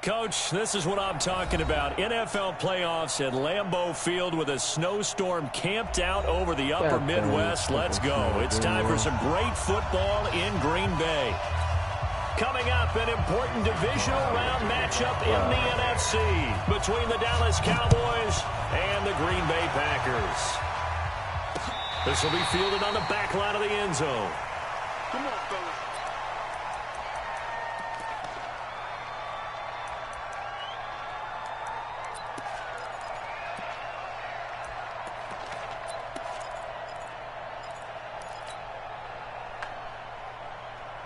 Coach, this is what I'm talking about. NFL playoffs at Lambeau Field with a snowstorm camped out over the upper Midwest. Let's go. It's time for some great football in Green Bay. Coming up, an important divisional round matchup in the NFC between the Dallas Cowboys and the Green Bay Packers. This will be fielded on the back line of the end zone. Come on, fellas.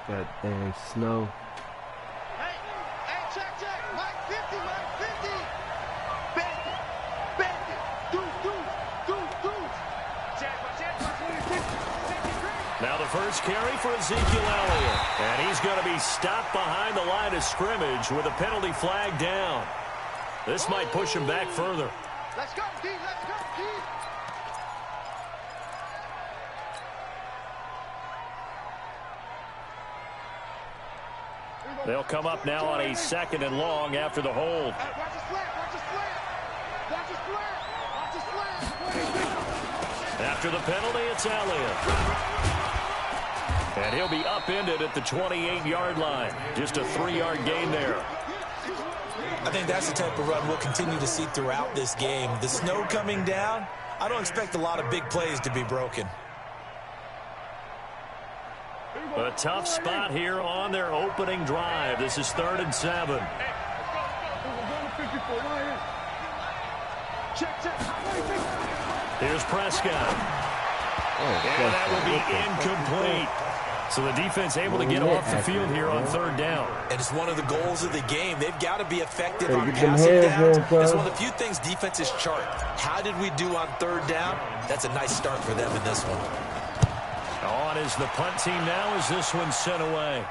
God dang snow. Hey, check. Mike 50, Mike 50. Bend it. Do. Now the first carry for Ezekiel Elliott. And he's going to be stopped behind the line of scrimmage with a penalty flag down. This might push him back further. Let's go, D. They'll come up now on a 2nd and long after the hold. Watch the slant. After the penalty, it's Elliott. And he'll be upended at the 28-yard line. Just a 3-yard gain there. I think that's the type of run we'll continue to see throughout this game. The snow coming down, I don't expect a lot of big plays to be broken. A tough spot here on their opening drive. This is 3rd and 7. Here's Prescott. And that will be incomplete. So the defense able to get off the field here on 3rd down. And it's one of the goals of the game. They've got to be effective on passing downs. It's one of the few things defenses chart. How did we do on 3rd down? That's a nice start for them in this one. On is the punt team now as this one's sent away.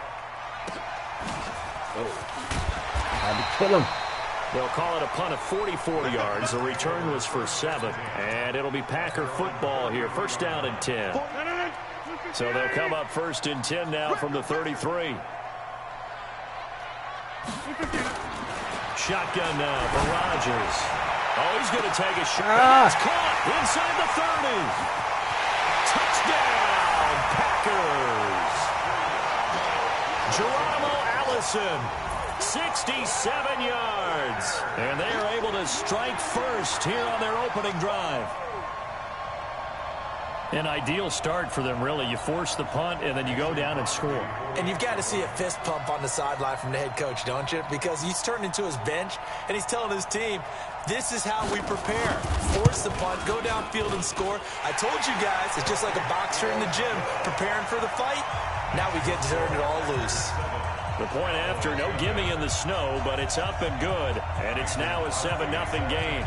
Had to kill him. They'll call it a punt of 44 yards. The return was for 7. And it'll be Packer football here. 1st down and 10. So they'll come up 1st and 10 now from the 33. Shotgun now for Rodgers. Oh, he's going to take a shot. It's caught inside the 30. Touchdown, Packers. Geronimo Allison, 67 yards. And they are able to strike first here on their opening drive. An ideal start for them, really. You force the punt, and then you go down and score. And you've got to see a fist pump on the sideline from the head coach, don't you? Because he's turned into his bench, and he's telling his team, this is how we prepare. Force the punt, go downfield and score. I told you guys, it's just like a boxer in the gym preparing for the fight. Now we get to turn it all loose. The point after, no gimme in the snow, but it's up and good. And it's now a 7-0 game.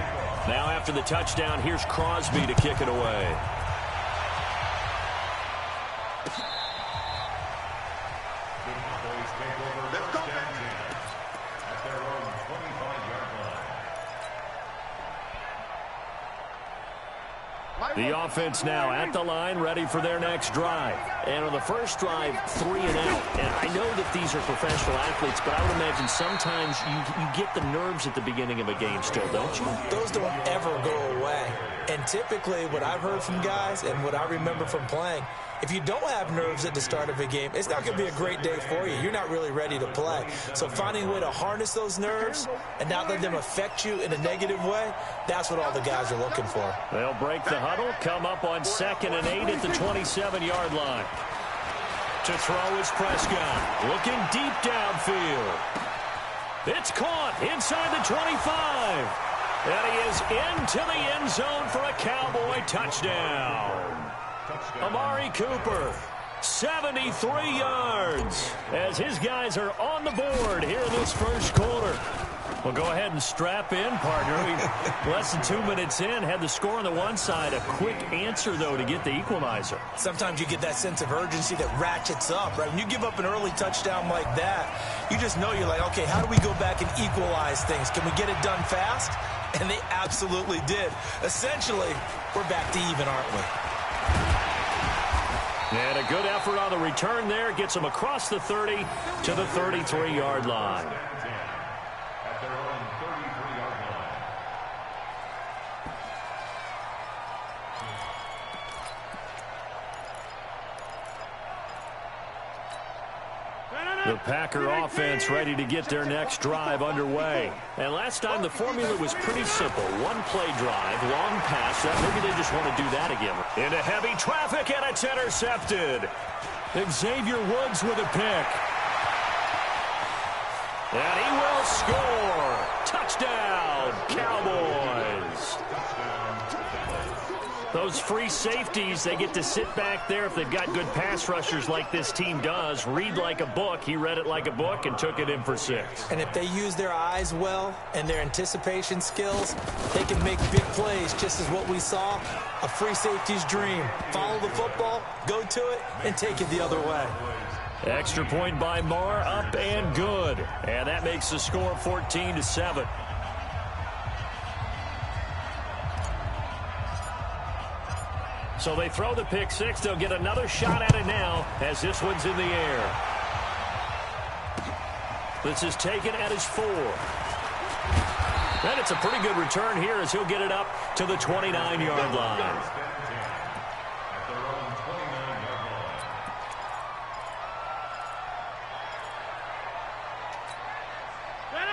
Now after the touchdown, here's Crosby to kick it away. The offense now at the line, ready for their next drive. And on the first drive, 3 and out. And I know that these are professional athletes, but I would imagine sometimes you get the nerves at the beginning of a game still, don't you? Those don't ever go away. And typically what I've heard from guys and what I remember from playing, if you don't have nerves at the start of a game, it's not going to be a great day for you. You're not really ready to play. So finding a way to harness those nerves and not let them affect you in a negative way, that's what all the guys are looking for. They'll break the huddle, come up on 2nd and 8 at the 27-yard line. To throw is Prescott, looking deep downfield. It's caught inside the 25. And he is into the end zone for a Cowboy touchdown. Amari Cooper, 73 yards, as his guys are on the board here in this first quarter. Well, go ahead and strap in, partner. Less than 2 minutes in, had the score on the one side. A quick answer, though, to get the equalizer. Sometimes you get that sense of urgency that ratchets up, right? When you give up an early touchdown like that, you just know you're like, okay, how do we go back and equalize things? Can we get it done fast? And they absolutely did. Essentially, we're back to even, aren't we? And a good effort on the return there. Gets them across the 30 to the 33-yard line. The Packer offense ready to get their next drive underway. And last time the formula was pretty simple. One play drive, long pass. Maybe they just want to do that again. Into heavy traffic, and it's intercepted. Xavier Woods with a pick. And he will score. Touchdown, Cowboys. Those free safeties, they get to sit back there if they've got good pass rushers like this team does. Read like a book. He read it like a book and took it in for 6. And if they use their eyes well and their anticipation skills, they can make big plays, just as what we saw, a free safety's dream. Follow the football, go to it, and take it the other way. Extra point by Marr, up and good. And that makes the score 14-7. So they throw the pick 6. They'll get another shot at it now as this one's in the air. This is taken at his 4. And it's a pretty good return here as he'll get it up to the 29-yard line.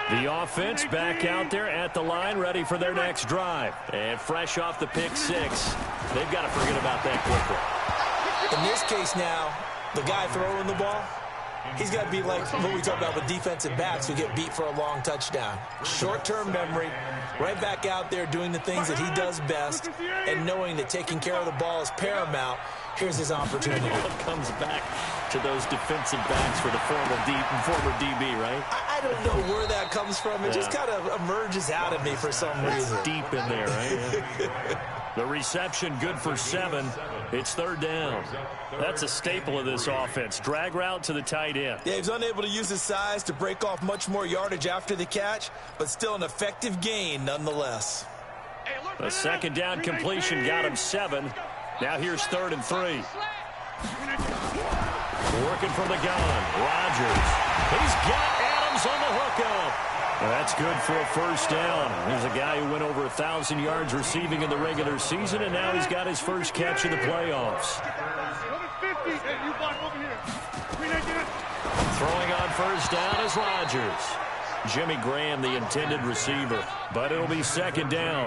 The offense back out there at the line, ready for their next drive. And fresh off the pick 6, they've got to forget about that quickly. In this case now, the guy throwing the ball, he's got to be like what we talk about with defensive backs who get beat for a long touchdown. Short-term memory, right back out there doing the things that he does best, and knowing that taking care of the ball is paramount. Here's his opportunity. It comes back to those defensive backs for the former DB, right? I don't know where that comes from. It just kind of emerges out of me for some reason. It's deep in there, right? Yeah. The reception good for 7. It's 3rd down. That's a staple of this offense. Drag route to the tight end. Yeah, he's unable to use his size to break off much more yardage after the catch, but still an effective gain nonetheless. A 2nd down completion got him 7. Now here's 3rd and 3. Working from the gun. Rodgers. He's got Adams on the hookup. That's good for a 1st down. There's a guy who went over 1,000 yards receiving in the regular season, and now he's got his first catch in the playoffs. Throwing on 1st down is Rodgers. Jimmy Graham, the intended receiver. But it'll be 2nd down.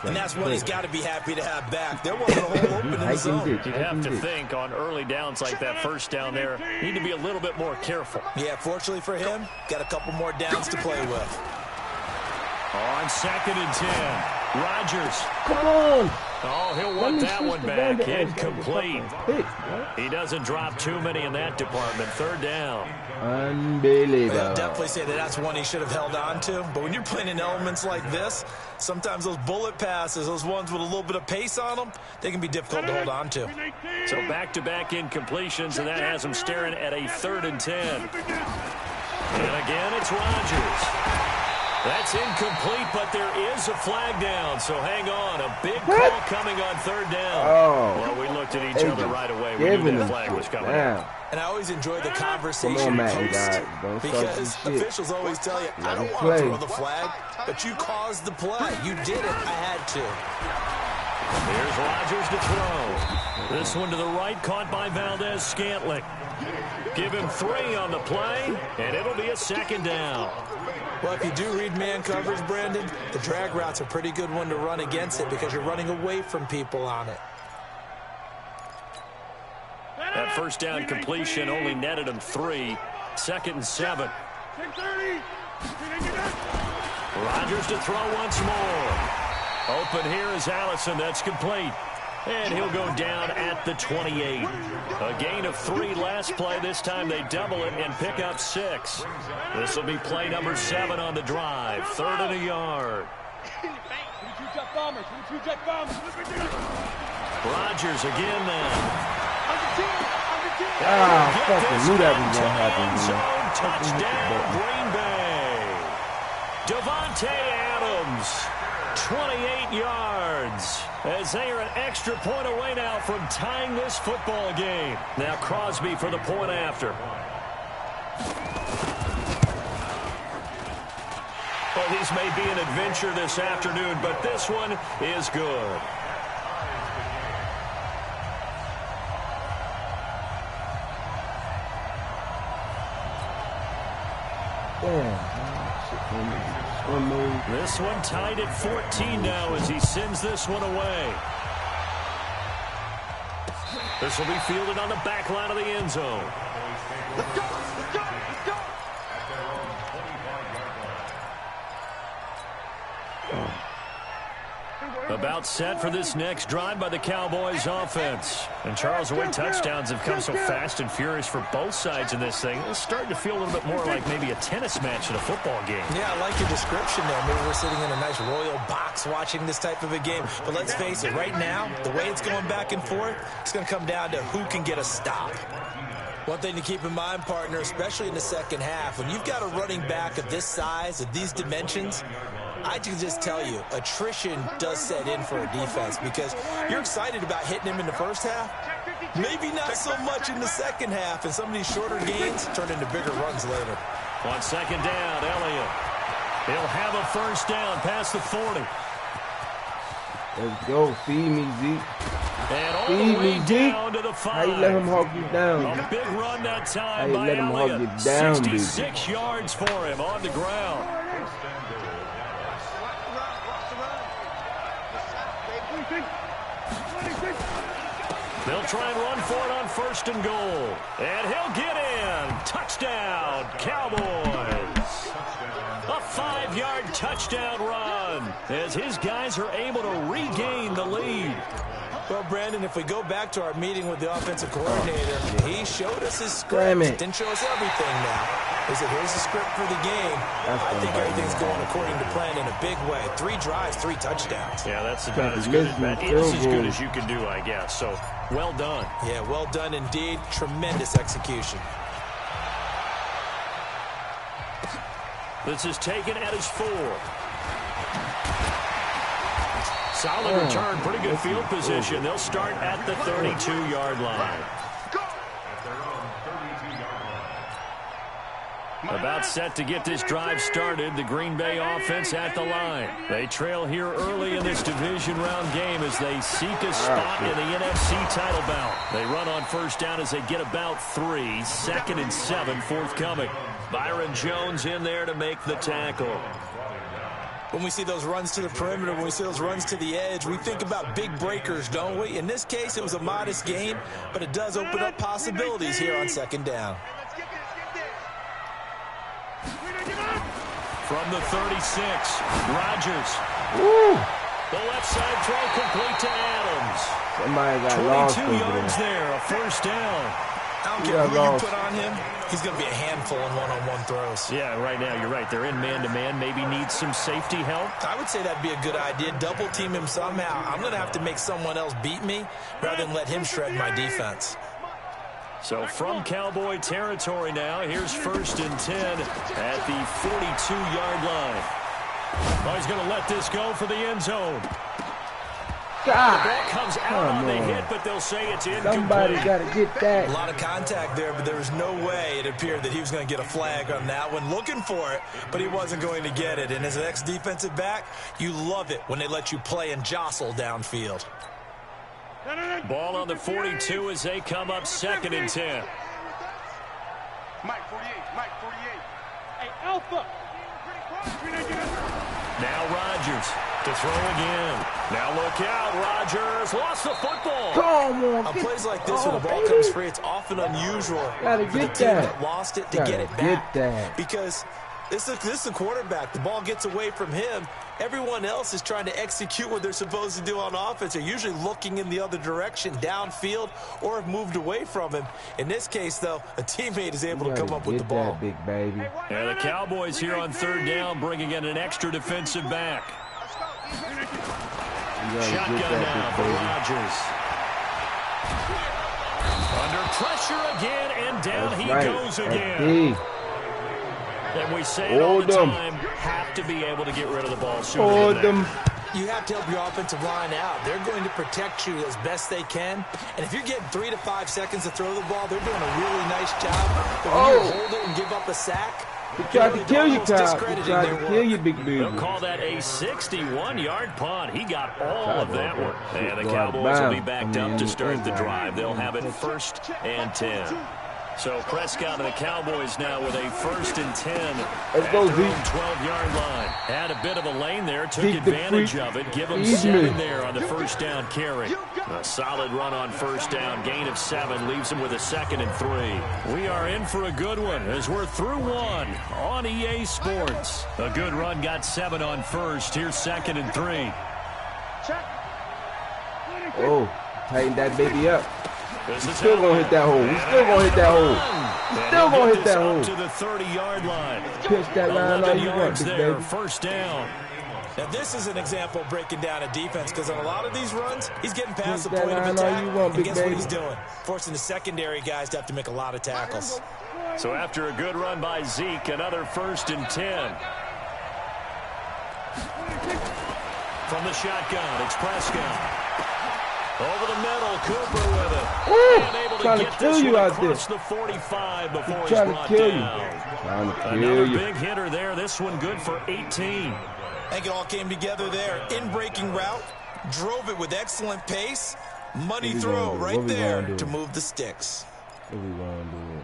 And that's what he's got to be happy to have back. There wasn't a hole open in the zone. You have to think on early downs like that 1st down there, need to be a little bit more careful. Yeah, fortunately for him, got a couple more downs to play with. On 2nd and 10, Rodgers. Come on. Oh, he'll want that one back. Incomplete. He doesn't drop too many in that department. 3rd down. Unbelievable. I'll definitely say that's one he should have held on to. But when you're playing in elements like this, sometimes those bullet passes, those ones with a little bit of pace on them, they can be difficult to hold on to. So back-to-back incompletions, and that has him staring at a 3rd and 10. And again, it's Rodgers. That's incomplete, but there is a flag down, so hang on. A big call coming on 3rd down. Oh. Well, we looked at each other right away. We knew that flag was coming out. And I always enjoy the conversation post because officials always tell you, I don't want to throw the flag, but you caused the play. You did it. I had to. Here's Rodgers to throw. This one to the right, caught by Valdez-Scantling. Give him 3 on the play, and it'll be a 2nd down. Well, if you do read man coverage, Brandon, the drag route's a pretty good one to run against it because you're running away from people on it. That 1st down completion only netted him 3. 2nd and 7. Rodgers to throw once more. Open here is Allison. That's complete. And he'll go down at the 28. A gain of 3 last play. This time they double it and pick up 6. This will be play number 7 on the drive. 3rd and a yard. Rodgers again then. Fucking knew that was going to happen. Touchdown, Green Bay. Devontae Adams, 28 yards. As they are an extra point away now from tying this football game. Now Crosby for the point after. Well, these may be an adventure this afternoon, but this one is good. This one tied at 14 now as he sends this one away. This will be fielded on the back line of the end zone. Let's go, let's go, let's go. About set for this next drive by the Cowboys offense. And Charles, the way touchdowns have come so fast and furious for both sides in this thing, it's starting to feel a little bit more like maybe a tennis match in a football game. Yeah, I like your description there. Maybe we're sitting in a nice royal box watching this type of a game. But let's face it, right now, the way it's going back and forth, it's going to come down to who can get a stop. One thing to keep in mind, partner, especially in the second half, when you've got a running back of this size, of these dimensions, I can just tell you, attrition does set in for a defense because you're excited about hitting him in the first half. Maybe not so much in the second half, and some of these shorter gains turn into bigger runs later. On second down, Elliott. He'll have a first down past the 40. Let's go. Feed me, Zeke. And all Feed the way me, Zeke. down to the 5. How you let him hog you down? A big run that time How you by let him hog Elliott. you down, 66 yards for him on the ground. They'll try and run for it on first and goal. And he'll get in. Touchdown, Cowboys. A 5-yard touchdown run as his guys are able to regain the lead. Well, Brandon, if we go back to our meeting with the offensive coordinator, he showed us his script. Didn't show us everything now. He said, here's the script for the game. I think everything's going according to plan in a big way. 3 drives, 3 touchdowns. Yeah, that's about as good as you can do, I guess. So, well done. Yeah, well done indeed. Tremendous execution. This is taken at his 4. Solid return, pretty good field position. They'll start at the 32-yard line. About set to get this drive started, the Green Bay offense at the line. They trail here early in this division round game as they seek a spot in the NFC title bout. They run on first down as they get about 3. 2nd and 7 forthcoming. Byron Jones in there to make the tackle. When we see those runs to the perimeter, when we see those runs to the edge, we think about big breakers, don't we? In this case, it was a modest gain, but it does open up possibilities here on second down. From the 36, Rodgers. Woo! The left side throw complete to Adams. Somebody got lost 22 over yards there. there, a first down. I don't care who you put on him, he's going to be a handful in one-on-one throws. Yeah, right now, you're right. They're in man-to-man. Maybe needs some safety help. I would say that'd be a good idea. Double team him somehow. I'm going to have to make someone else beat me rather than let him shred my defense. So from Cowboy territory now, here's 1st and 10 at the 42-yard line. Oh, he's going to let this go for the end zone. God, the ball comes out on the hit, but they'll say it's incomplete. Somebody got to get that. A lot of contact there, but there was no way it appeared that he was going to get a flag on that one. Looking for it, but he wasn't going to get it. And as an ex-defensive back, you love it when they let you play and jostle downfield. Ball on the 42 as they come up 2nd and 10. Mike 48, Mike 48. Hey, Alpha. Now Rodgers to throw again. Now look out, Rodgers lost the football. Come on. On plays like this, when the ball comes free, it's often unusual for the team that lost it to get it back. Because this is the quarterback. The ball gets away from him. Everyone else is trying to execute what they're supposed to do on offense. They're usually looking in the other direction, downfield, or have moved away from him. In this case, though, a teammate is able to come up with the ball. Big baby. And the Cowboys here on 3rd down, bringing in an extra defensive back. Shotgun now for Rodgers. Under pressure again, and down he goes again. And we say it all the time, have to be able to get rid of the ball sooner than later. You have to help your offensive line out. They're going to protect you as best they can. And if you're getting 3 to 5 seconds to throw the ball, they're doing a really nice job. But when you hold it and give up a sack, he tried to kill you, Kyle. He tried to kill you, big baby. They'll call that a 61-yard punt. He got all of that one. And the Cowboys will be backed up to start the drive. They'll have it 1st and 10. So Prescott and the Cowboys now with a 1st and 10 Let's at go, their Zeke. own 12-yard line. Had a bit of a lane there, took Zeke the advantage freak. of it. Give him Ease 7 me. there on the 1st down carry. A solid run on 1st down, gain of 7, leaves him with a 2nd and 3. We are in for a good one as we're through 1 on EA Sports. A good run got 7 on 1st. Here's 2nd and 3. Oh, tighten that baby up. This We is still gonna hit that hole. We still gonna hit that hole. We still gonna hit that hole. To the 30-yard line. Pitch that line all 11 you want, yards big there, baby. 1st down. Now, this is an example of breaking down a defense because on a lot of these runs, he's getting past the Pitch that point of line all attack, you want, and big guess what baby. he's doing? Forcing the secondary guys to have to make a lot of tackles. So after a good run by Zeke, another 1st and 10. From the shotgun, it's Prescott. Over the middle, Cooper with it. Ooh, Unable to trying to get kill this you one out across there. the 45 before he's Trying to brought kill you. down. Trying to kill Another you. big hitter there. This one good for 18. I think it all came together there. In-breaking route, drove it with excellent pace. Money What we throw gonna do? right What we there gonna do? to move the sticks. What we gonna do?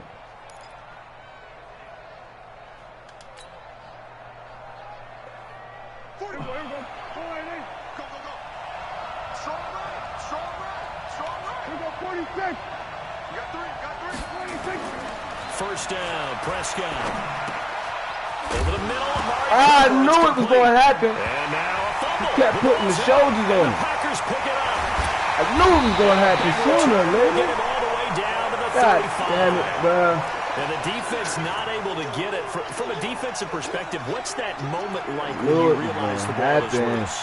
First down, Prescott. Over the middle. I knew it was gonna happen. And now a fumble. Kept putting the shoulders on The him. Packers pick it up. I knew it was gonna happen sooner or Get later. him all the way down to the God 35. damn it, bruh. And the defense not able to get it. From a defensive perspective, what's that moment like when Knew you it was realize the gonna ball is happen. loose?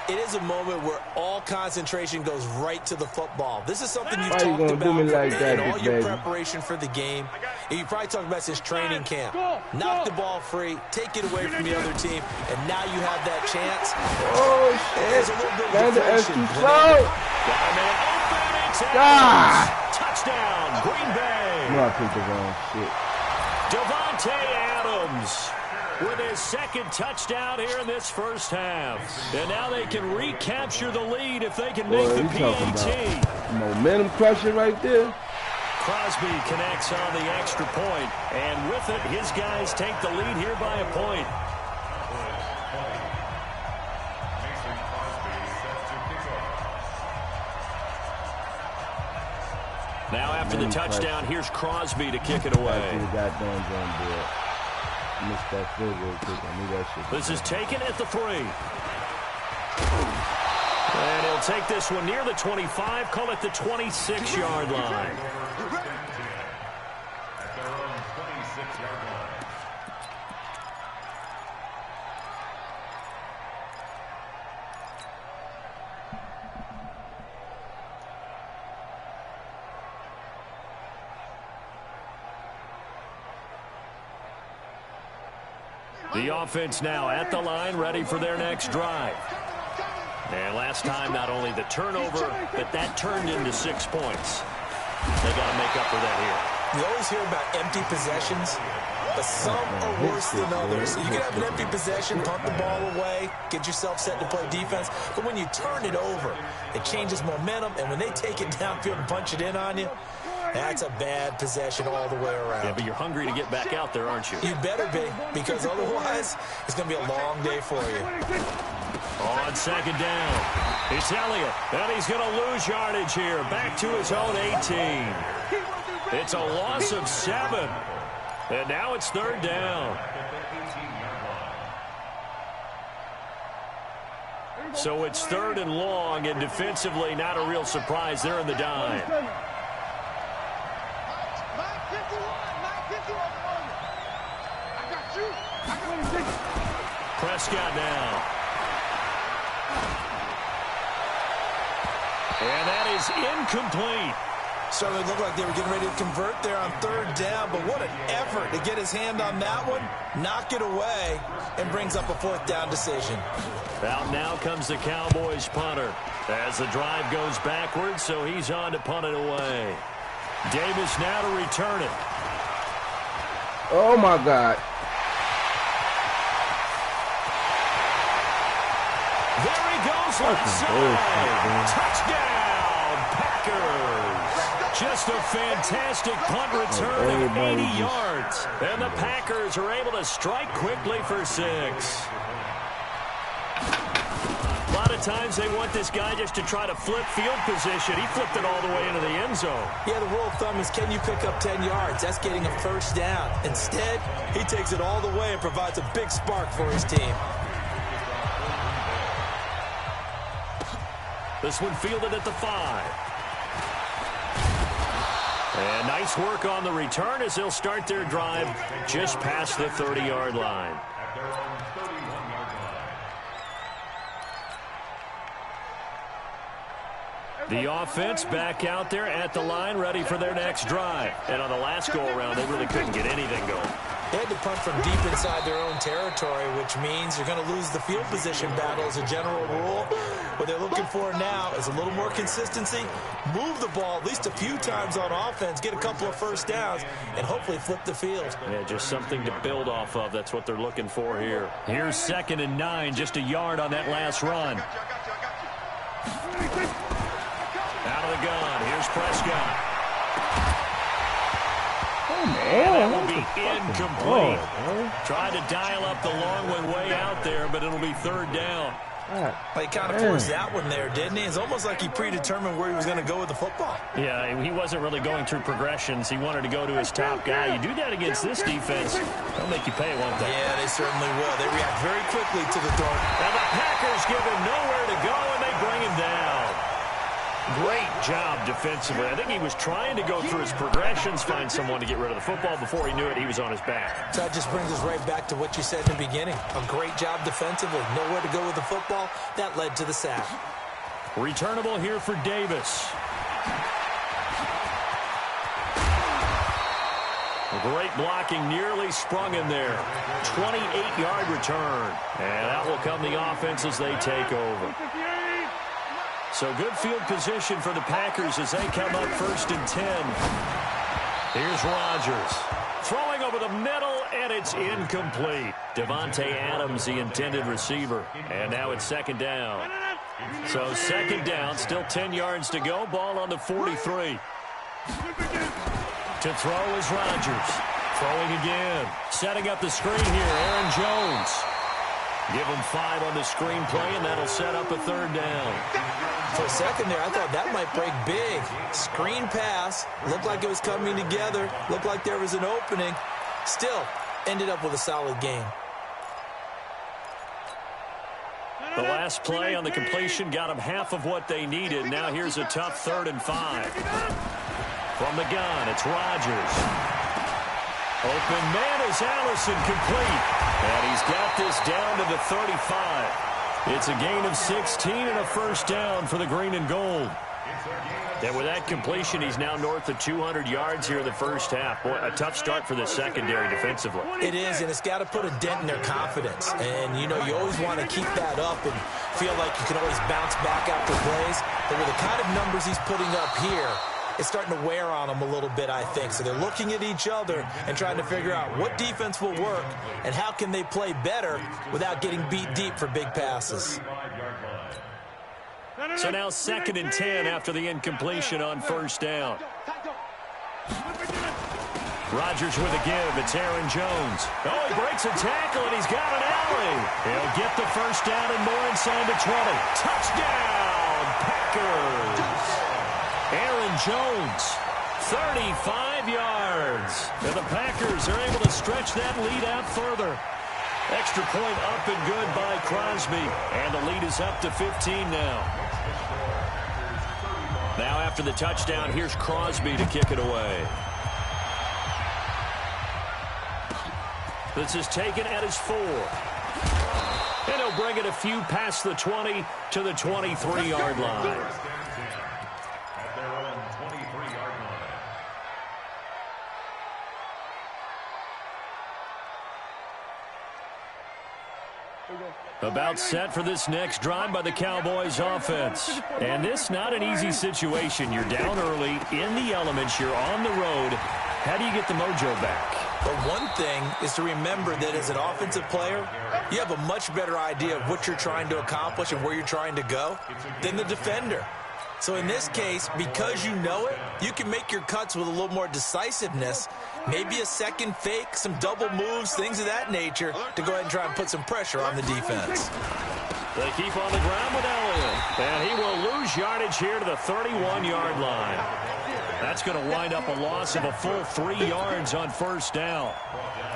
It is a moment where all concentration goes right to the football. This is something you've Why you talked gonna do about me like that, in all big your baby? preparation for the game. And you probably talked about since training camp. Knock the ball free, take it away from the other team, and now you have that chance. Oh There's shit. a little bit of Man, that's deflation. too slow. Got a man open. It's Ah. Adams. Touchdown, Green Bay. No, I picked the wrong shit. Devontae Adams with his 2nd touchdown here in this 1st half. And now they can recapture the lead if they can make Boy, the you talking PAT. about momentum crusher right there. Crosby connects on the extra point, and with it, his guys take the lead here by a point. Now after the touchdown, here's Crosby to kick it Back to away. the goddamn drum board. Missed that field goal kick. I knew that shit. This is taken at the 3. And he'll take this one near the 25, call it the 26-yard line. The offense now at the line, ready for their next drive. And last time, not only the turnover, but that turned into 6 points. They got to make up for that here. You always hear about empty possessions, but some are worse than others. You can have an empty possession, punt the ball away, get yourself set to play defense, but when you turn it over, it changes momentum, and when they take it downfield and punch it in on you, that's a bad possession all the way around. Yeah, but you're hungry to get back out there, aren't you? You better be, because otherwise, it's going to be a long day for you. On 2nd down, it's Elliott, and he's going to lose yardage here, back to his own 18. It's a loss of 7, and now it's 3rd down. So it's 3rd and long, and defensively, not a real surprise. They're in the dime. Prescott now. And that is incomplete. Certainly looked like they were getting ready to convert there on 3rd down, but what an effort to get his hand on that one, knock it away, and brings up a 4th down decision. Out now comes the Cowboys punter as the drive goes backwards, so he's on to punt it away. Davis now to return it. Oh my God. There he goes left side. Touchdown, Packers. Just a fantastic punt return of 80 yards. And the Packers are able to strike quickly for 6. A lot of times they want this guy just to try to flip field position. He flipped it all the way into the end zone. Yeah, the rule of thumb is, can you pick up 10 yards? That's getting a first down. Instead, he takes it all the way and provides a big spark for his team. This one fielded at the 5. And nice work on the return as they'll start their drive just past the 30-yard line. The offense back out there at the line, ready for their next drive. And on the last go-around, they really couldn't get anything going. They had to punt from deep inside their own territory, which means you're going to lose the field position battle as a general rule. What they're looking for now is a little more consistency, move the ball at least a few times on offense, get a couple of first downs, and hopefully flip the field. Yeah, just something to build off of. That's what they're looking for here. Here's 2nd and 9, just a yard on that last run. Out of the gun, here's Prescott. And that will be incomplete. Tried to dial up the long one way out there, but it'll be 3rd down. Well, he kind of forced that one there, didn't he? It's almost like he predetermined where he was going to go with the football. Yeah, he wasn't really going through progressions. He wanted to go to his top guy. You do that against this defense, they'll make you pay, won't they? Yeah, they certainly will. They react very quickly to the throw. And the Packers give him nowhere to go, and they bring him down. Great job defensively. I think he was trying to go through his progressions, find someone to get rid of the football. Before he knew it, he was on his back. So that just brings us right back to what you said in the beginning. A great job defensively. Nowhere to go with the football. That led to the sack. Returnable here for Davis. Great blocking, nearly sprung in there. 28-yard return. And that will come the offense as they take over. So good field position for the Packers as they come up 1st and 10. Here's Rodgers. Throwing over the middle, and it's incomplete. Devontae Adams, the intended receiver. And now it's 2nd down. So 2nd down, still 10 yards to go. Ball on the 43. To throw is Rodgers. Throwing again. Setting up the screen here, Aaron Jones. Give him 5 on the screen play, and that'll set up a 3rd down. For a second there, I thought that might break big. Screen pass. Looked like it was coming together. Looked like there was an opening. Still, ended up with a solid game. The last play on the completion got them half of what they needed. Now here's a tough 3rd and 5. From the gun, it's Rodgers. Open man is Allison, complete. And he's got this down to the 35. It's a gain of 16 and a 1st down for the green and gold. And with that completion, he's now north of 200 yards here in the 1st half. Boy, a tough start for the secondary defensively. It is, and it's got to put a dent in their confidence. And, you know, you always want to keep that up and feel like you can always bounce back after plays. But with the kind of numbers he's putting up here, it's starting to wear on them a little bit, I think. So they're looking at each other and trying to figure out what defense will work and how can they play better without getting beat deep for big passes. So now 2nd and 10 after the incompletion on 1st down. Rodgers with a give. It's Aaron Jones. Oh, he breaks a tackle, and he's got an alley. He'll get the 1st down and more inside the 20. Touchdown, Packers. Aaron Jones, 35 yards. And the Packers are able to stretch that lead out further. Extra point up and good by Crosby. And the lead is up to 15 now. Now after the touchdown, here's Crosby to kick it away. This is taken at his 4. And he'll bring it a few past the 20 to the 23-yard line. About set for this next drive by the Cowboys offense. And this not an easy situation. You're down early, in the elements, you're on the road. How do you get the mojo back? But one thing is to remember that as an offensive player, you have a much better idea of what you're trying to accomplish and where you're trying to go than the defender. So in this case, because you know it, you can make your cuts with a little more decisiveness, maybe a second fake, some double moves, things of that nature, to go ahead and try and put some pressure on the defense. They keep on the ground with Elliott, and he will lose yardage here to the 31-yard line. That's going to wind up a loss of a full 3 yards on first down.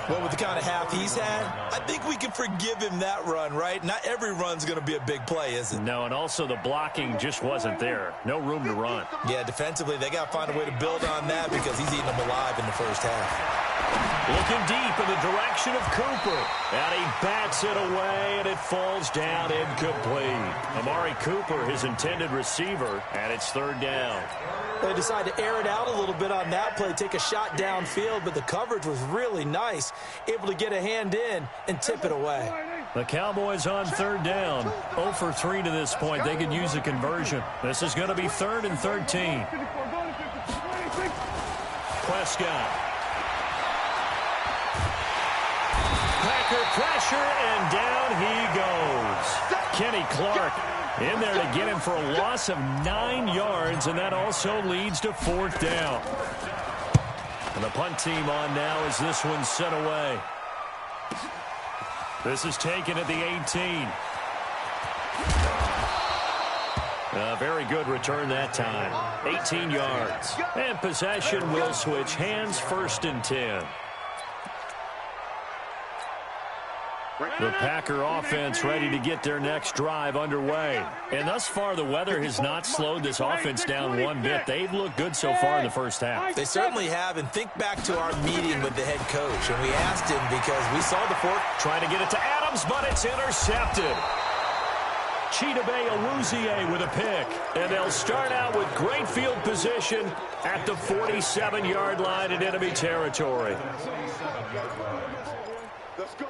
Well, with the kind of half he's had, I think we can forgive him that run, right? Not every run's going to be a big play, is it? No, and also the blocking just wasn't there. No room to run. Yeah, defensively, they got to find a way to build on that because he's eating them alive in the first half. Looking deep in the direction of Cooper. And he bats it away, and it falls down incomplete. Amari Cooper, his intended receiver, and it's third down. They decided to air it out a little bit on that play, take a shot downfield, but the coverage was really nice, able to get a hand in and tip it away. The Cowboys on third down. 0 for 3 to this point. They could use a conversion. This is going to be 3rd and 13. Prescott. Packer pressure, and down he goes. Kenny Clark in there to get him for a loss of 9 yards, and that also leads to 4th down. And the punt team on now as this one's set away. This is taken at the 18. A very good return that time. 18 yards. And possession will switch hands, 1st and 10. The Packer offense ready to get their next drive underway. And thus far, the weather has not slowed this offense down one bit. They've looked good so far in the first half. They certainly have. And think back to our meeting with the head coach. And we asked him because we saw the fourth. Trying to get it to Adams, but it's intercepted. Chidobe Awuzie with a pick. And they'll start out with great field position at the 47-yard line in enemy territory. Let's go.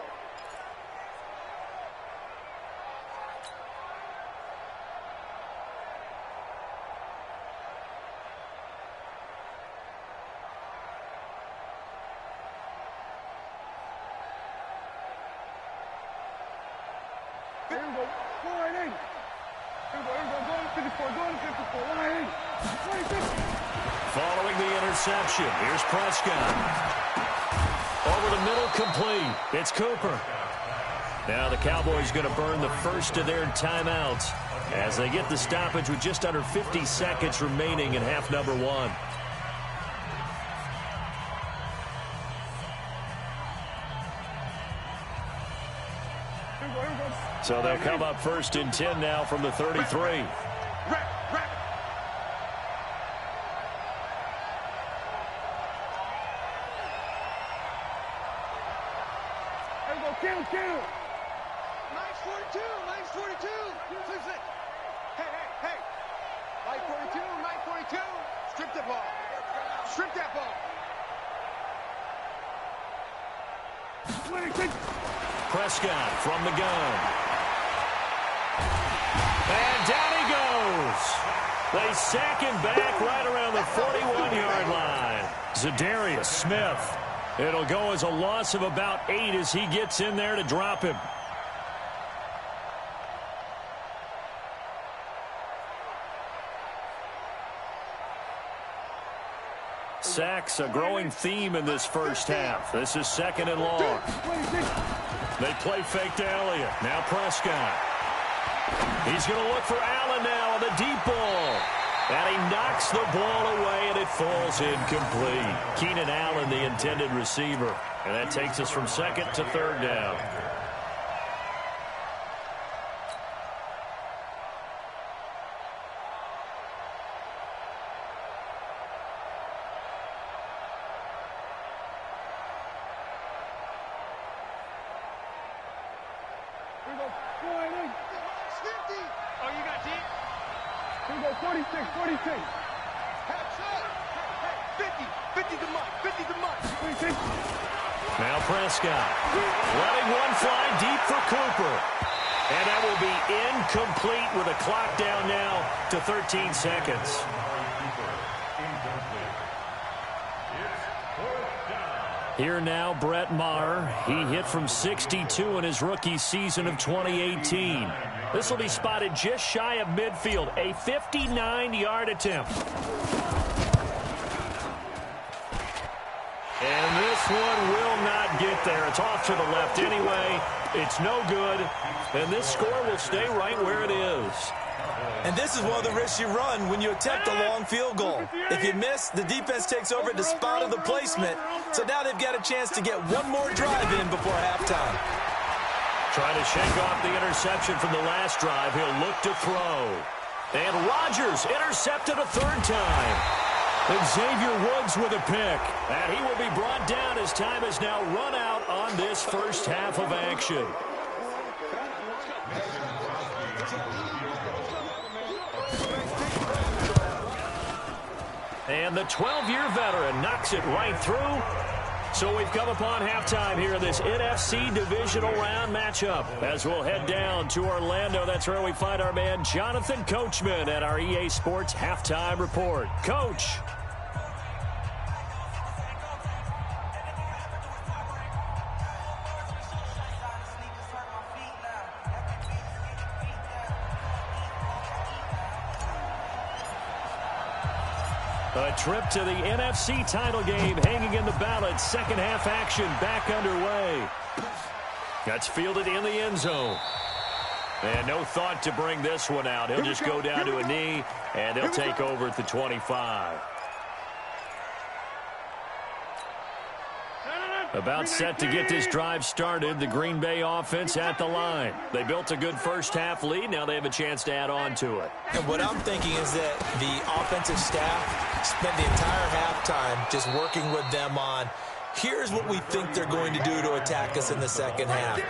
Following the interception, here's Prescott. Over the middle, complete. It's Cooper. Now the Cowboys going to burn the first of their timeouts as they get the stoppage with just under 50 seconds remaining in half number 1. So they'll come up 1st and 10 now from the 33. Nice 42, nice 42. Hey. Nice 42. Strip the ball. Strip that ball. Prescott from the gun. And down he goes. They sack him back right around the 41-yard line. Zadarius Smith. It'll go as a loss of about 8 as he gets in there to drop him. Sacks a growing theme in this first half. This is 2nd and long. They play fake to Elliott. Now Prescott. He's going to look for Allen now on the deep ball. And he knocks the ball away, and it falls incomplete. Keenan Allen, the intended receiver. And that takes us from 2nd to 3rd down. Now Prescott letting one fly deep for Cooper. And that will be incomplete with a clock down now to 13 seconds. Here now, Brett Maher. He hit from 62 in his rookie season of 2018. This will be spotted just shy of midfield, a 59-yard attempt. And this one will not get there. It's off to the left anyway. It's no good. And this score will stay right where it is. And this is one of the risks you run when you attempt a long field goal. If you miss, the defense takes over at the spot of the placement. So now they've got a chance to get one more drive in before halftime. Trying to shake off the interception from the last drive. He'll look to throw. And Rodgers intercepted a third time. Xavier Woods with a pick. And he will be brought down as time has now run out on this first half of action. And the 12-year veteran knocks it right through. So we've come upon halftime here in this NFC Divisional Round matchup. As we'll head down to Orlando, that's where we find our man Jonathan Coachman at our EA Sports Halftime Report. Coach. A trip to the NFC title game hanging in the balance. Second half action back underway. That's fielded in the end zone. And no thought to bring this one out. He'll just go down to a knee, and he'll take over at the 25. About set to get this drive started. The Green Bay offense at the line. They built a good first half lead. Now they have a chance to add on to it. And what I'm thinking is that the offensive staff spent the entire halftime just working with them on, here's what we think they're going to do to attack us in the second half.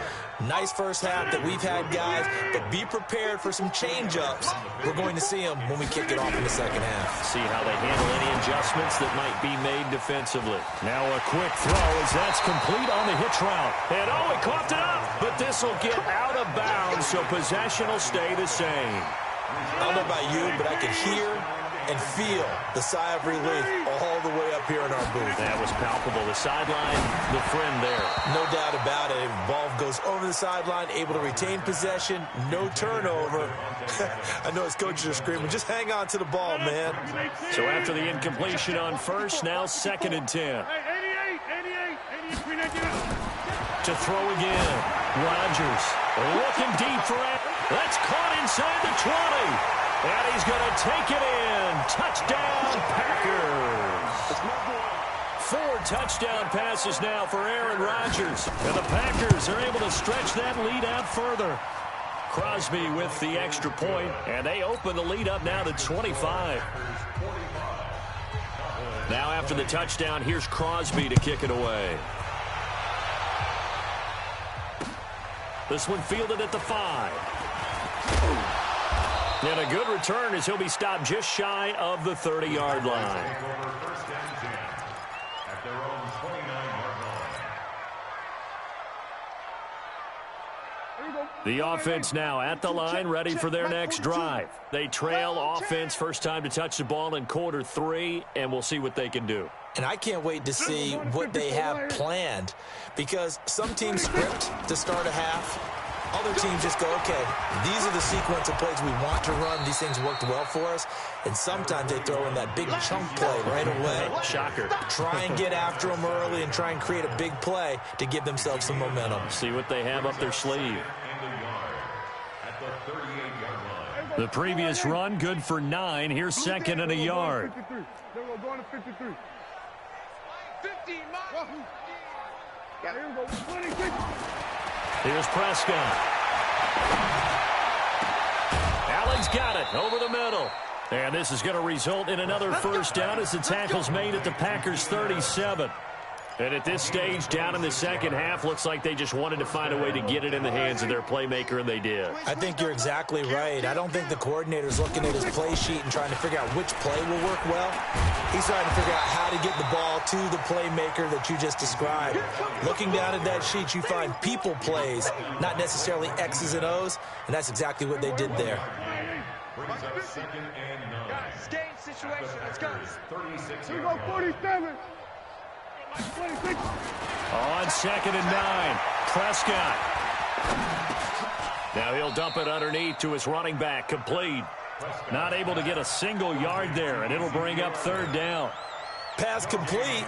Nice first half that we've had, guys, but be prepared for some change-ups. We're going to see them when we kick it off in the second half. See how they handle any adjustments that might be made defensively. Now a quick throw as that's complete on the hitch route. And oh, he coughed it up, but this will get out of bounds, so possession will stay the same. I don't know about you, but I could hear and feel the sigh of relief all the way up here in our booth. That was palpable. The sideline, the friend there. No doubt about it. Ball goes over the sideline, able to retain possession, no turnover. I know his coaches are screaming, just hang on to the ball, man. So after the incompletion on first, now 2nd and 10. To throw again. Rodgers looking deep for it. That's caught inside the 20. And he's going to take it in. Touchdown, Packers. 4 touchdown passes now for Aaron Rodgers. And the Packers are able to stretch that lead out further. Crosby with the extra point, and they open the lead up now to 25. Now after the touchdown, here's Crosby to kick it away. This one fielded at the 5. And a good return as he'll be stopped just shy of the 30-yard line. The offense now at the line, ready for their next drive. They trail offense, first time to touch the ball in quarter 3, and we'll see what they can do. And I can't wait to see what they have planned, because some teams script to start a half. Other teams just go, okay, these are the sequence of plays we want to run. These things worked well for us. And sometimes they throw in that big chunk play right away. Shocker. Try and get after them early and try and create a big play to give themselves some momentum. See what they have up their sleeve. The previous run, good for 9. Here's 2nd and a yard. Here's Prescott. Allen's got it over the middle. And this is going to result in another first down as the tackle's made at the Packers' 37. And at this stage, down in the second half, looks like they just wanted to find a way to get it in the hands of their playmaker, and they did. I think you're exactly right. I don't think the coordinator's looking at his play sheet and trying to figure out which play will work well. He's trying to figure out how to get the ball to the playmaker that you just described. Looking down at that sheet, you find people plays, not necessarily X's and O's, and that's exactly what they did there. Game situation. Let's go. 36. Here we go, 47. On 2nd and 9, Prescott. Now he'll dump it underneath to his running back, complete. Not able to get a single yard there, and it'll bring up 3rd down. Pass complete,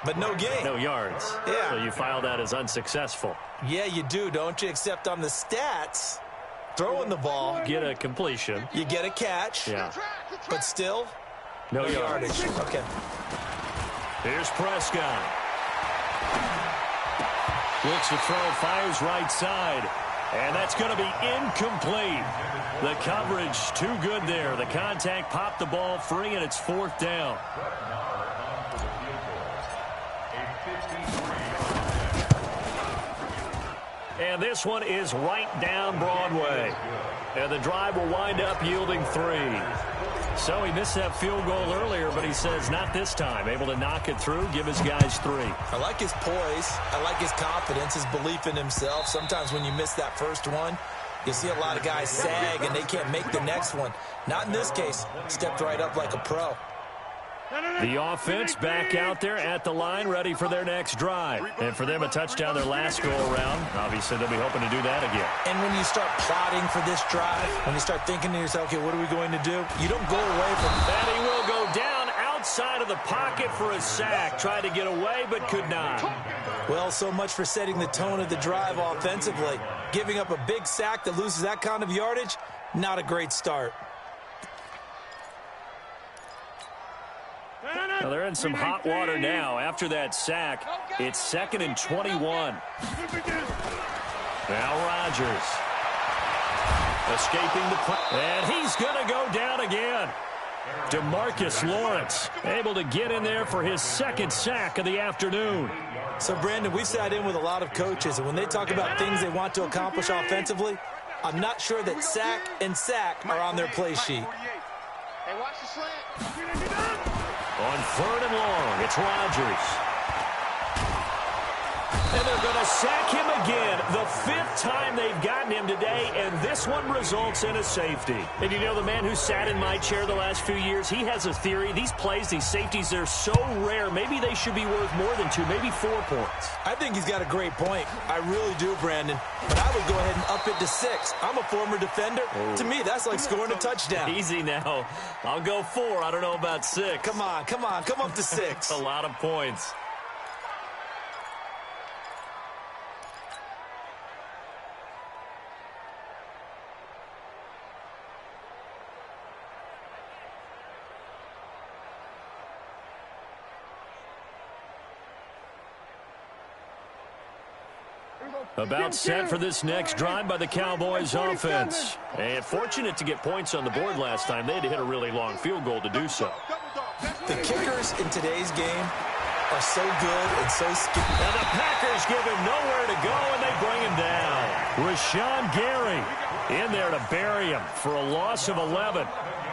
but no gain. No yards. Yeah. So you file that as unsuccessful. Yeah, you do, don't you? Except on the stats, throwing the ball. Get a completion. You get a catch. Yeah. But still, no yardage. Okay. Here's Prescott. Looks to throw, fires right side. And that's going to be incomplete. The coverage too good there. The contact popped the ball free, and it's 4th down. And this one is right down Broadway. And the drive will wind up yielding 3. So he missed that field goal earlier, but he says not this time. Able to knock it through, give his guys 3. I like his poise. I like his confidence, his belief in himself. Sometimes when you miss that first one, you see a lot of guys sag and they can't make the next one. Not in this case. Stepped right up like a pro. The offense back out there at the line, ready for their next drive. And for them, a touchdown their last go-around. Obviously, they'll be hoping to do that again. And when you start plotting for this drive, when you start thinking to yourself, okay, what are we going to do? You don't go away from that. He will go down outside of the pocket for a sack. Tried to get away, but could not. Well, so much for setting the tone of the drive offensively. Giving up a big sack that loses that kind of yardage, not a great start. Well, they're in some hot water now. After that sack, it's 2nd and 21. Now Rodgers. Escaping the pressure. And he's going to go down again. DeMarcus Lawrence able to get in there for his 2nd sack of the afternoon. So, Brandon, we've sat in with a lot of coaches, and when they talk about things they want to accomplish offensively, I'm not sure that sack and sack are on their play sheet. Hey, watch the slant. On 3rd and long, it's Rodgers. And they're going to sack him again. The 5th time they've gotten him today, and this one results in a safety. And you know, the man who sat in my chair the last few years, he has a theory. These plays, these safeties, they're so rare. Maybe they should be worth more than 2, maybe 4 points. I think he's got a great point. I really do, Brandon. But I would go ahead and up it to 6. I'm a former defender. Oh. To me, that's like scoring a touchdown. Easy now. I'll go 4. I don't know about 6. Come on. Come up to 6. A lot of points. About set for this next drive by the Cowboys offense. And fortunate to get points on the board last time. They had to hit a really long field goal to do so. The kickers in today's game are so good and so skilled. And the Packers give him nowhere to go, and they bring him down. Rashawn Gary in there to bury him for a loss of 11.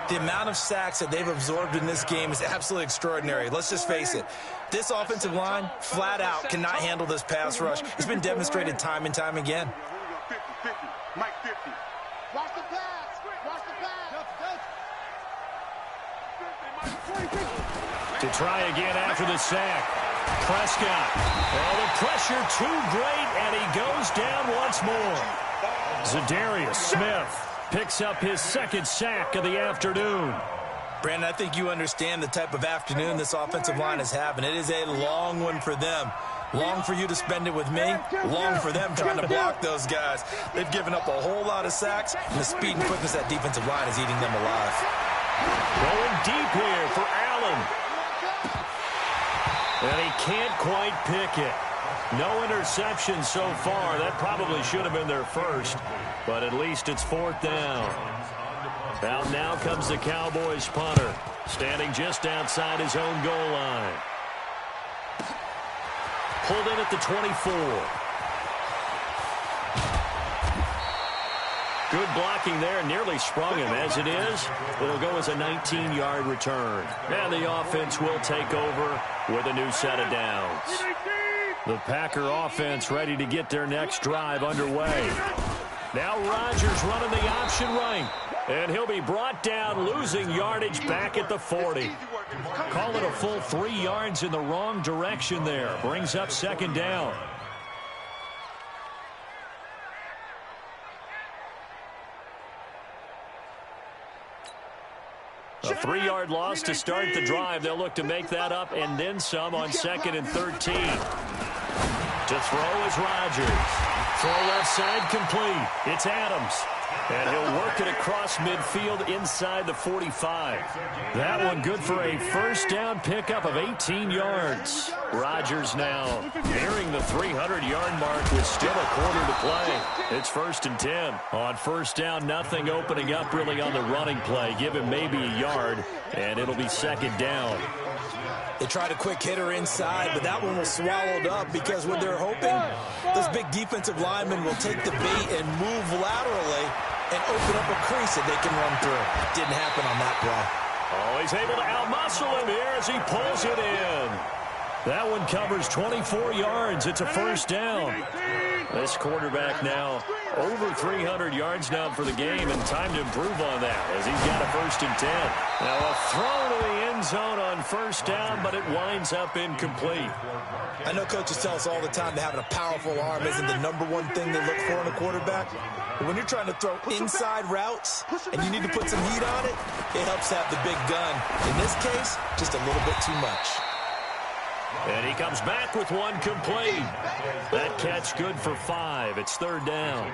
The amount of sacks that they've absorbed in this game is absolutely extraordinary. Let's just face it. This offensive line, flat out, cannot handle this pass rush. It's been demonstrated time and time again. 50, 50, Mike 50. Watch the pass. Watch the pass. To try again after the sack. Prescott. Oh, the pressure too great, and he goes down once more. Zadarius Smith picks up his 2nd sack of the afternoon. Brandon, I think you understand the type of afternoon this offensive line is having. It is a long one for them. Long for you to spend it with me. Long for them trying to block those guys. They've given up a whole lot of sacks, and the speed and quickness of that defensive line is eating them alive. Going deep here for Allen. And he can't quite pick it. No interception so far. That probably should have been their first, but at least it's 4th down. Out now comes the Cowboys punter, standing just outside his own goal line. Pulled in at the 24. Good blocking there, nearly sprung him. As it is, it'll go as a 19-yard return. And the offense will take over with a new set of downs. The Packer offense ready to get their next drive underway. Now Rodgers running the option right. And he'll be brought down, losing yardage back at the 40. Call it a full 3 yards in the wrong direction there. Brings up second down. A 3-yard loss to start the drive. They'll look to make that up and then some on 2nd and 13. To throw is Rodgers. Throw left side complete. It's Adams. And he'll work it across midfield inside the 45. That one good for a first down pickup of 18 yards. Rodgers now nearing the 300-yard mark with still a quarter to play. It's 1st and 10. On first down, nothing opening up really on the running play. Give him maybe a yard, and it'll be 2nd down. They tried a quick hitter inside, but that one was swallowed up because what they're hoping, those big defensive linemen will take the bait and move laterally and open up a crease that they can run through. Didn't happen on that play. Oh, he's able to outmuscle him here as he pulls it in. That one covers 24 yards. It's a first down. This quarterback now over 300 yards now for the game, and time to improve on that as he's got a 1st and 10. Now a throw to the end zone on first down, but it winds up incomplete. I know coaches tell us all the time that having a powerful arm isn't the #1 thing they look for in a quarterback. But when you're trying to throw inside routes and you need to put some heat on it, it helps have the big gun. In this case, just a little bit too much. And he comes back with one complete. That catch good for 5. It's 3rd down.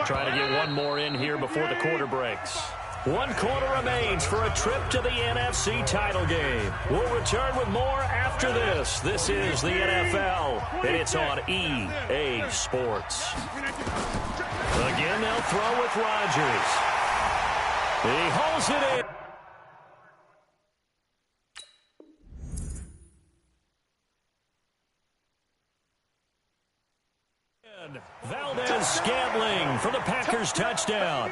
Trying to get one more in here before the quarter breaks. 1 quarter remains for a trip to the NFC title game. We'll return with more after this. This is the NFL, and it's on EA Sports. Again, they'll throw with Rodgers. He holds it in. Valdez-Scantling for the Packers touchdown.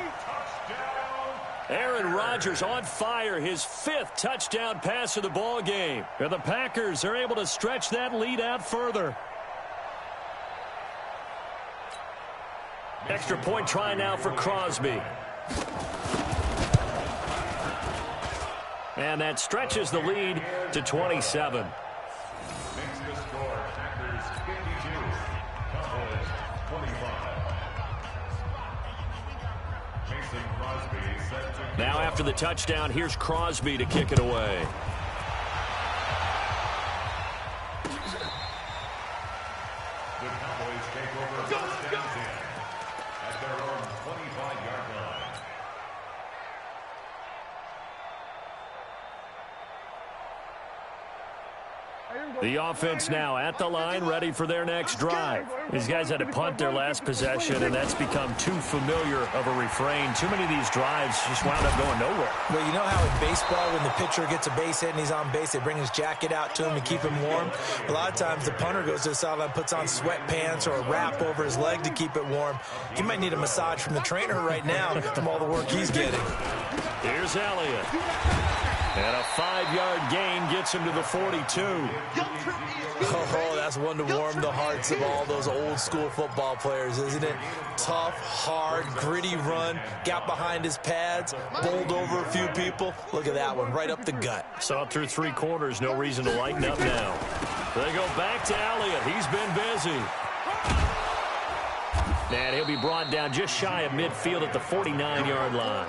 Aaron Rodgers on fire, his 5th touchdown pass of the ball game. And the Packers are able to stretch that lead out further. Extra point try now for Crosby. And that stretches the lead to 27. Now after the touchdown, here's Crosby to kick it away. The Cowboys take over first down at their own 25-yard line. The offense now at the line, ready for their next drive. These guys had to punt their last possession, and that's become too familiar of a refrain. Too many of these drives just wound up going nowhere. Well, you know how in baseball, when the pitcher gets a base hit and he's on base, they bring his jacket out to him to keep him warm? A lot of times the punter goes to the sideline, puts on sweatpants or a wrap over his leg to keep it warm. He might need a massage from the trainer right now from all the work he's getting. Here's Elliott. And a 5-yard gain gets him to the 42. Oh, that's one to warm the hearts of all those old-school football players, isn't it? Tough, hard, gritty run, got behind his pads, bowled over a few people. Look at that one, right up the gut. Saw through 3 quarters, no reason to lighten up now. They go back to Elliott. He's been busy. And he'll be brought down just shy of midfield at the 49-yard line.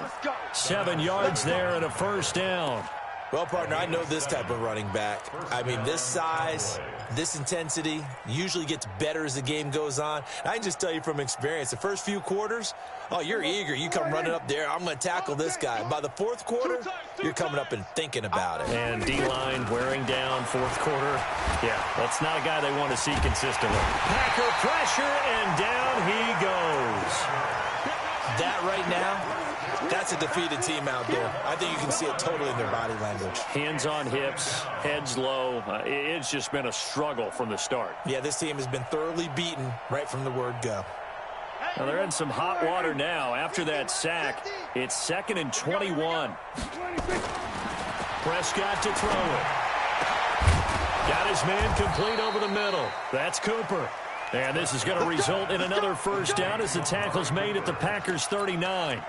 7 yards there and a first down. Well, partner, I know this type of running back. I mean, this size, this intensity usually gets better as the game goes on. I can just tell you from experience, the first few quarters, oh, you're eager. You come running up there, I'm going to tackle this guy. By the 4th quarter, you're coming up and thinking about it. And D-line wearing down 4th quarter. Yeah, that's not a guy they want to see consistently. Packer pressure, and down he goes. That right now, that's a defeated team out there. I think you can see it totally in their body language. Hands on hips, heads low. It's just been a struggle from the start. Yeah, this team has been thoroughly beaten right from the word go. Now they're in some hot water now. After that sack, it's 2nd and 21. Prescott to throw it. Got his man complete over the middle. That's Cooper. And this is going to result in another first down as the tackle's made at the Packers' 39.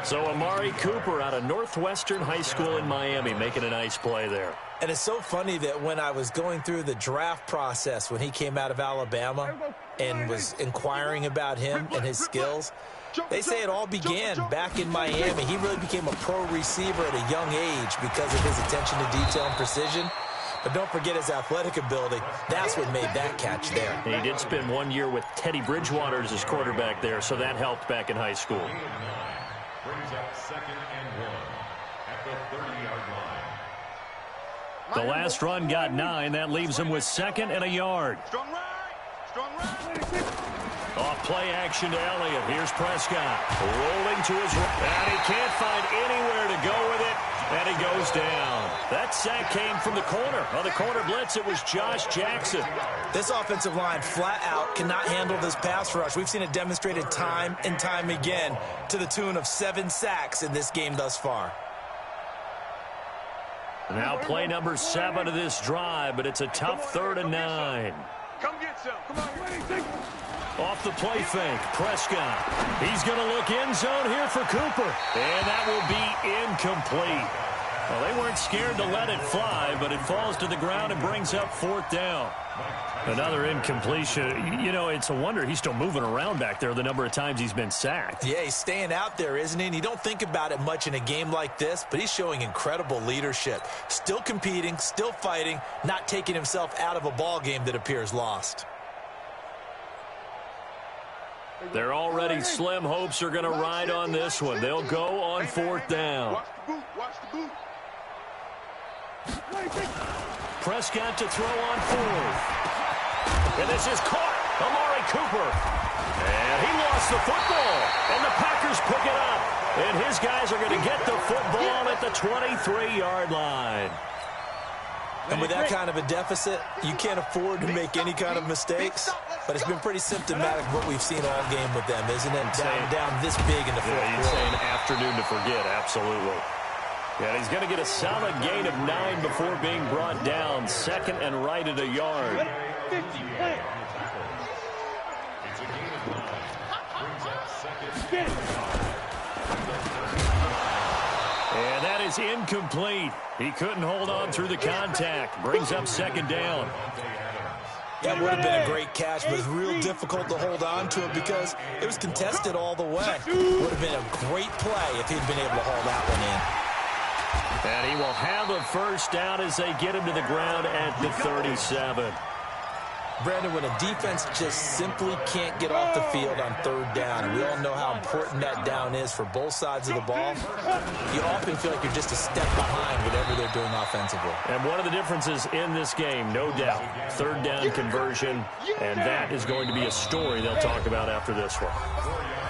So Amari Cooper out of Northwestern High School in Miami making a nice play there. And it's so funny that when I was going through the draft process when he came out of Alabama and was inquiring about him and his skills, they say it all began back in Miami. He really became a pro receiver at a young age because of his attention to detail and precision. But don't forget his athletic ability. That's what made that catch there. He did spend 1 year with Teddy Bridgewater as his quarterback there, so that helped back in high school. Brings up 2nd and 1 at the 30-yard line. The last run got 9. That leaves him with 2nd and a yard. Strong right. Strong right. Off play action to Elliott. Here's Prescott. Rolling to his right. And he can't find anywhere to go with it. And he goes down. That sack came from the corner. On the corner blitz, it was Josh Jackson. This offensive line flat out cannot handle this pass rush. We've seen it demonstrated time and time again to the tune of 7 sacks in this game thus far. Now play number 7 of this drive, but it's a tough 3rd and 9. Come get some. Come on. Off the play fake, Prescott. He's going to look end zone here for Cooper. And that will be incomplete. Well, they weren't scared to let it fly, but it falls to the ground and brings up 4th down. Another incompletion. You know, it's a wonder he's still moving around back there the number of times he's been sacked. Yeah, he's staying out there, isn't he? And you don't think about it much in a game like this, but he's showing incredible leadership. Still competing, still fighting, not taking himself out of a ball game that appears lost. Their already slim hopes are going to ride on this one. They'll go on 4th down. Watch the boot. Watch the boot. Prescott to throw on 4th. And this is caught. Amari Cooper. And he lost the football. And the Packers pick it up. And his guys are going to get the football at the 23-yard line. And with that kind of a deficit, you can't afford to make any kind of mistakes. But it's been pretty symptomatic of what we've seen all game with them, isn't it? Down this big in the fourth quarter. You'd say an afternoon to forget, absolutely. Yeah, he's going to get a solid gain of 9 before being brought down. 2nd and right at a yard. It's a gain of 9. Brings up 2nd. And that is incomplete. He couldn't hold on through the contact. Brings up 2nd down. That would have been a great catch, but it's real difficult to hold on to it because it was contested all the way. Would have been a great play if he'd been able to haul that one in. And he will have a first down as they get him to the ground at the 37. Brandon, when a defense just simply can't get off the field on 3rd down, and we all know how important that down is for both sides of the ball, you often feel like you're just a step behind whatever they're doing offensively. And one of the differences in this game, no doubt, 3rd down conversion, and that is going to be a story they'll talk about after this one.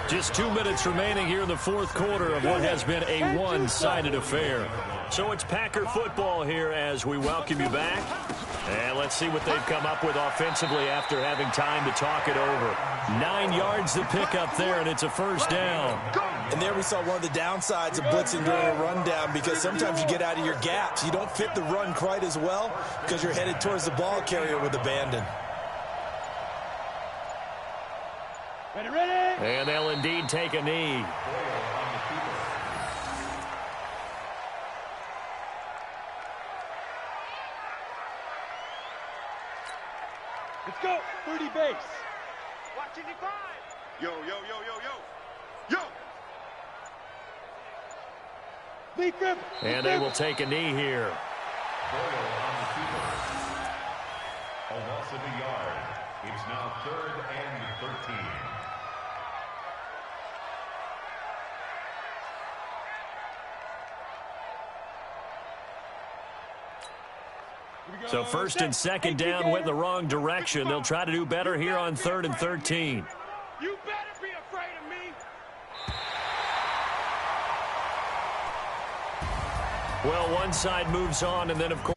Just 2 minutes remaining here in the 4th quarter of what has been a one-sided affair. So it's Packer football here as we welcome you back. And let's see what they've come up with offensively after having time to talk it over. 9 yards to pick up there, and it's a first down. And there we saw one of the downsides of blitzing during a rundown because sometimes you get out of your gaps. You don't fit the run quite as well because you're headed towards the ball carrier with abandon. Ready. And they'll indeed take a knee. Let's go. 30 base. Watch it decline. Yo, yo, yo, yo, yo. Yo. Lead grip. And they will take a knee here. A loss of a yard. It's now 3rd and 13. So 1st and 2nd down went in the wrong direction. They'll try to do better here on 3rd and 13. You better be afraid of me. Well, one side moves on, and then, of course,